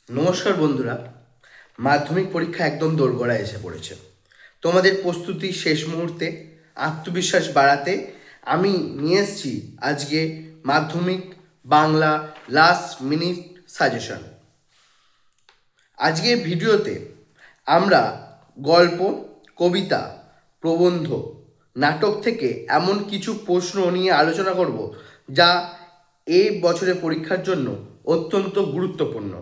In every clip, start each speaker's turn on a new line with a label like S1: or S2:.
S1: নমস্কার বন্ধুরা, মাধ্যমিক পরীক্ষা একদম দোরগোড়ায় এসে পড়েছে। তোমাদের প্রস্তুতির শেষ মুহূর্তে আত্মবিশ্বাস বাড়াতে আমি নিয়ে এসেছি আজকে মাধ্যমিক বাংলা লাস্ট মিনিট সাজেশন। আজকের ভিডিওতে আমরা গল্প, কবিতা, প্রবন্ধ, নাটক থেকে এমন কিছু প্রশ্ন নিয়ে আলোচনা করব যা এই বছরের পরীক্ষার জন্য অত্যন্ত গুরুত্বপূর্ণ।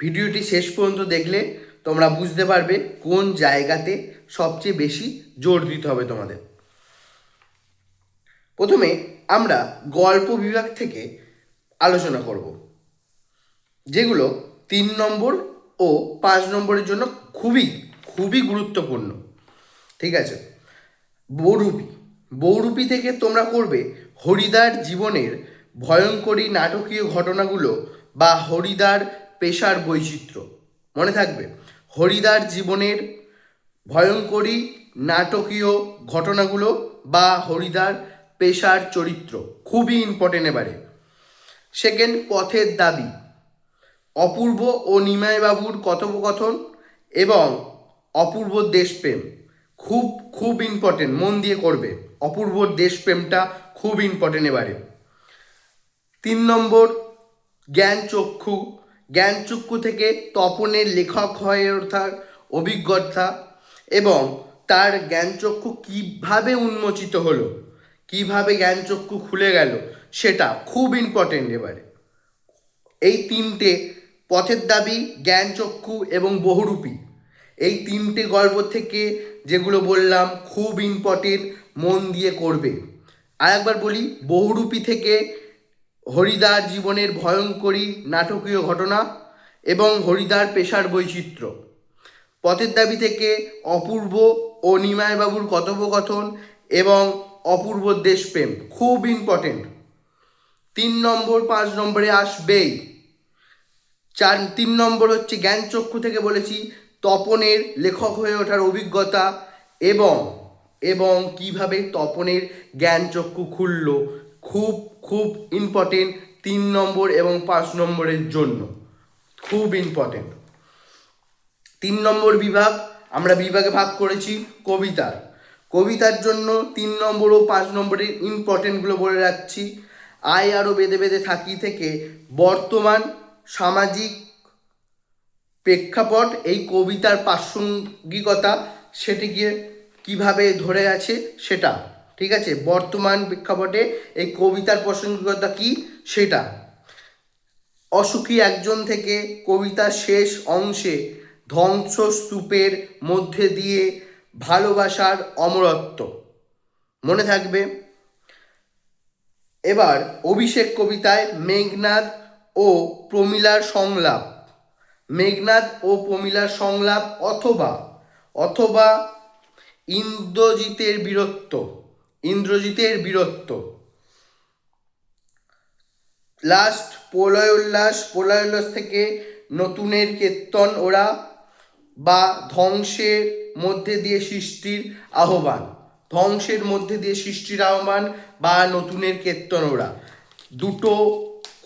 S1: ভিডিওটি শেষ পর্যন্ত দেখলে তোমরা বুঝতে পারবে কোন জায়গাতে সবচেয়ে বেশি জোর দিতে হবে তোমাদের। প্রথমে আমরা গল্প বিভাগ থেকে আলোচনা করব, যেগুলো 3 নম্বর ও 5 নম্বরের জন্য খুবই খুবই গুরুত্বপূর্ণ। ঠিক আছে, বহুরূপী বহুরূপী থেকে তোমরা করবে হরিদার জীবনের ভয়ঙ্করী নাটকীয় ঘটনাগুলো বা হরিদার পেশার বৈচিত্র্য। মনে থাকবে, হরিদার জীবনের ভয়ঙ্করী নাটকীয় ঘটনাগুলো বা হরিদার পেশার চরিত্র খুবই ইম্পর্টেন্ট। এবারে সেকেন্ড, পথের দাবি, অপূর্ব ও নিমাইবাবুর কথোপকথন এবং অপূর্ব দেশপ্রেম খুব খুব ইম্পর্টেন্ট, মন দিয়ে করবে। অপূর্ব দেশপ্রেমটা খুব ইম্পর্টেন্ট। এবারে 3 নম্বর, জ্ঞানচক্ষু। জ্ঞানচক্ষু থেকে তপনের লেখক হয়ে ওঠার অভিজ্ঞতা এবং তার জ্ঞানচক্ষু কীভাবে উন্মোচিত হলো, কীভাবে জ্ঞানচক্ষু খুলে গেল, সেটা খুব ইম্পর্টেন্ট। এবারে এই তিনটে, পথের দাবি, জ্ঞানচক্ষু এবং বহুরূপী, এই তিনটে গল্প থেকে যেগুলো বললাম খুব ইম্পর্টেন্ট, মন দিয়ে করবে। আর একবার বলি, বহুরূপী থেকে হরিদার জীবনের ভয়ঙ্করী নাটকীয় ঘটনা এবং হরিদার পেশার বৈচিত্র্য। পথের দাবি থেকে অপূর্ব ও নিমাইবাবুর কথোপকথন এবং অপূর্ব দেশপ্রেম খুব ইম্পর্টেন্ট। 3 নম্বর 5 নম্বরে আসবেই। 3 নম্বর হচ্ছে জ্ঞানচক্ষু থেকে বলেছি তপনের লেখক হয়ে ওঠার অভিজ্ঞতা এবং এবং কিভাবে তপনের জ্ঞানচক্ষু খুলল, খুব খুব ইম্পর্টেন্ট 3 নম্বর এবং 5 নম্বরের জন্য, খুব ইম্পর্টেন্ট। 3 নম্বর বিভাগ আমরা বিভাগে ভাগ করেছি কবিতার। কবিতার জন্য 3 নম্বর ও 5 নম্বরের ইম্পর্টেন্টগুলো বলে রাখছি। আয় আরও বেঁধে বেঁধে থাকি থেকে বর্তমান সামাজিক প্রেক্ষাপট, এই কবিতার প্রাসঙ্গিকতা, সেটিকে কিভাবে ধরে আছে সেটা। ঠিক আছে, বর্তমান প্রেক্ষাপটে এই কবিতার প্রাসঙ্গিকতা কি সেটা। অসুখী একজন থেকে কবিতার শেষ অংশে ধ্বংসস্তূপের মধ্যে দিয়ে ভালোবাসার অমরত্ব, মনে থাকবে। এবার অভিষেক কবিতায় মেঘনাদ ও প্রমীলার সংলাপ, মেঘনাদ ও প্রমীলার সংলাপ অথবা অথবা ইন্দ্রজিতের বীরত্ব, ইন্দ্রজিতের বীরত্ব। লাস্ট প্রলয়োল্লাস, প্রলয়োল্লাস থেকে নতুনের কীর্তন ওরা বা ধ্বংসের মধ্যে দিয়ে সৃষ্টির আহ্বান, ধ্বংসের মধ্যে দিয়ে সৃষ্টির আহ্বান বা নতুনের কীর্তন ওরা, দুটো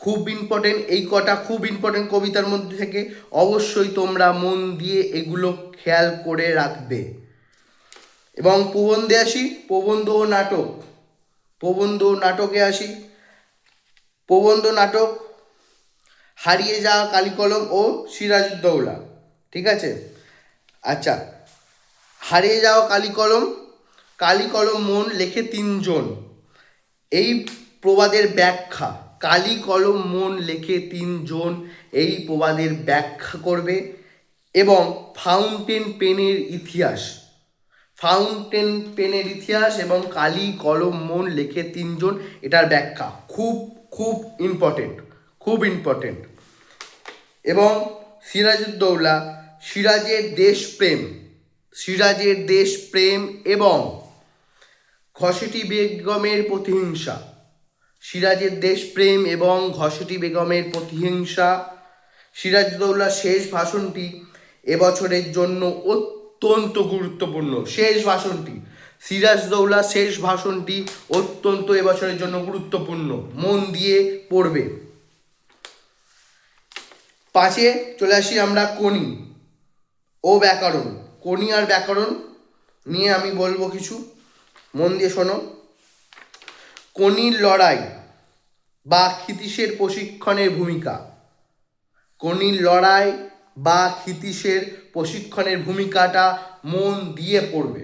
S1: খুব ইম্পর্টেন্ট। এই কটা খুব ইম্পর্টেন্ট কবিতার মধ্যে থেকে অবশ্যই তোমরা মন দিয়ে এগুলো খেয়াল করে রাখবে। এবং প্রবন্ধে আসি, প্রবন্ধ ও নাটক। প্রবন্ধ নাটকে আসি, প্রবন্ধ নাটক হারিয়ে যাওয়া কালিকলম ও সিরাজউদ্দৌলা। ঠিক আছে, আচ্ছা, হারিয়ে যাওয়া কালিকলম, কালিকলম মন লেখে 3 জন। এই প্রবাদের ব্যাখ্যা, কালি কলম মন লেখে 3 জন, এই প্রবাদের ব্যাখ্যা করবে। এবং ফাউন্টেন পেনের ইতিহাস, ফাউন্টেন পেনের ইতিহাস এবং কালি কলম মন লেখে 3 জন, এটার ব্যাখ্যা খুব খুব ইম্পর্টেন্ট, খুব ইম্পর্টেন্ট। এবং সিরাজউদ্দৌলা, সিরাজের দেশপ্রেম, সিরাজের দেশপ্রেম এবং ঘসেটি বেগমের প্রতিহিংসা, সিরাজের দেশপ্রেম এবং ঘসেটি বেগমের প্রতিহিংসা। সিরাজউদ্দৌলার শেষ ভাষণটি এবছরের জন্য অত্যন্ত গুরুত্বপূর্ণ। শেষ ভাষণটি, সিরাজউদ্দৌলার শেষ ভাষণটি অত্যন্ত এবছরের জন্য গুরুত্বপূর্ণ, মন দিয়ে পড়বে। 5 চলে আসি আমরা কোনি ও ব্যাকরণ। কোনি আর ব্যাকরণ নিয়ে আমি বলবো কিছু, মন দিয়ে শোনো। কোনির লড়াই বা ক্ষিতীশের প্রশিক্ষণের ভূমিকা। কোনির লড়াই বা ক্ষিতীশের প্রশিক্ষণের ভূমিকাটা মন দিয়ে পড়বে।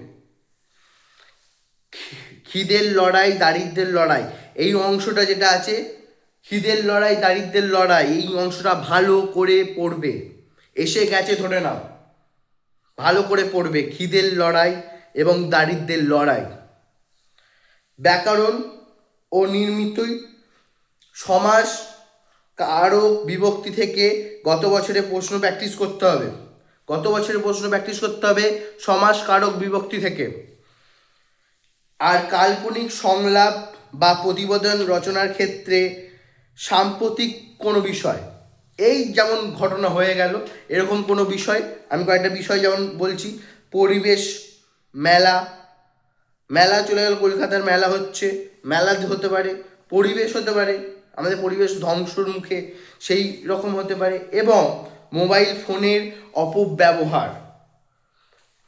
S1: খিদের লড়াই, দারিদ্রের লড়াই, এই অংশটা যেটা আছে, খিদের লড়াই, দারিদ্রের লড়াই, এই অংশটা ভালো করে পড়বে। এসে গেছে ধরে নাও, ভালো করে পড়বে খিদের লড়াই এবং দারিদ্রের লড়াই। ব্যাকরণ ও নির্মিতই সমাস কারক বিভক্তি থেকে গত বছরে প্রশ্ন প্র্যাকটিস করতে হবে। গত বছরের প্রশ্ন প্র্যাকটিস করতে হবে সমাস কারক বিভক্তি থেকে। আর কাল্পনিক সংলাপ বা প্রতিবেদন রচনার ক্ষেত্রে সাম্প্রতিক কোনো বিষয়, এই যেমন ঘটনা হয়ে গেল এরকম কোনো বিষয়, আমি কয়েকটা বিষয় যেমন বলছি, পরিবেশ, মেলা, মেলা চলে গেল, কলকাতার মেলা হচ্ছে, মেলা হতে পারে, পরিবেশ হতে পারে, আমাদের পরিবেশ ধ্বংসর মুখে, সেই রকম হতে পারে, এবং মোবাইল ফোনের অপব্যবহার।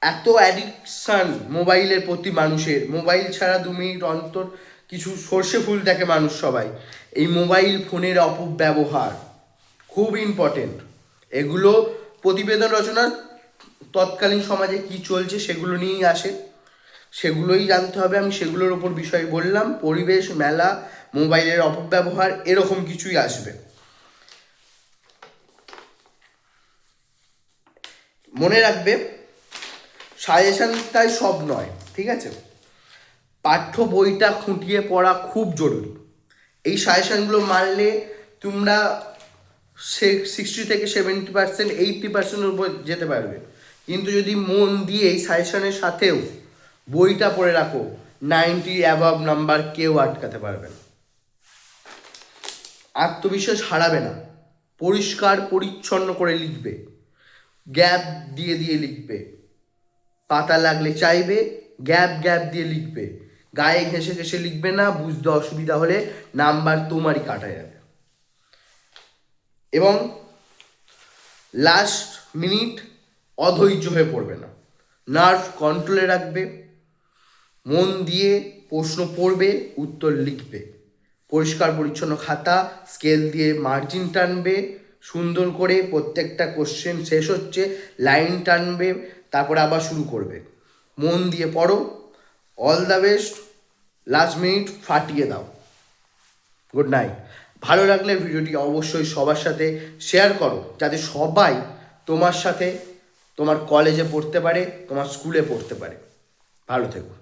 S1: এত অ্যাডিকশান মোবাইলের প্রতি মানুষের, মোবাইল ছাড়া 2 মিনিট অন্তর কিছু সর্ষে ফুল দেখে মানুষ সবাই। এই মোবাইল ফোনের অপব্যবহার খুব ইম্পর্টেন্ট। এগুলো প্রতিবেদন রচনা তৎকালীন সমাজে কি চলছে সেগুলো নিয়েই আসে, সেগুলোই জানতে হবে। আমি সেগুলোর ওপর বিষয় বললাম, পরিবেশ, মেলা, মোবাইলের অপব্যবহার, এরকম কিছুই আসবে। মনে রাখবে সাজেশনটাই সব নয়, ঠিক আছে? পাঠ্য বইটা খুঁটিয়ে পড়া খুব জরুরি। এই সাজেশনগুলো মারলে তোমরা 60 থেকে 70%, 80%-এর উপর যেতে পারবে। কিন্তু যদি মন দিয়ে এই সাজেশনের সাথেও বইটা পড়ে রাখো, 90 অ্যাভাব নাম্বার কেউ আটকাতে পারবে না। আত্মবিশ্বাস হারাবে না, পরিষ্কার পরিচ্ছন্ন করে লিখবে, গ্যাপ দিয়ে দিয়ে লিখবে, পাতা লাগলে চাইবে, গ্যাপ গ্যাপ দিয়ে লিখবে, গায়ে ঘেঁষে ঘেঁষে লিখবে না, বুঝতে অসুবিধা হলে নাম্বার তোমারই কাটা যাবে। এবং লাস্ট মিনিট অধৈর্য হয়ে পড়বে না, নার্ভ কন্ট্রোলে রাখবে, মন দিয়ে প্রশ্ন পড়বে, উত্তর লিখবে, পরিষ্কার পরিচ্ছন্ন খাতা, স্কেল দিয়ে মার্জিন টানবে সুন্দর করে, প্রত্যেকটা কোশ্চেন শেষ হচ্ছে লাইন টানবে, তারপরে আবার শুরু করবে। মন দিয়ে পড়ো। All the best. Last minute ফাটিয়ে দাও। Good night. ভালো লাগলে ভিডিওটি অবশ্যই সবার সাথে শেয়ার করো, যাতে সবাই তোমার সাথে তোমার কলেজে পড়তে পারে, তোমার স্কুলে পড়তে পারে। ভালো থেকো।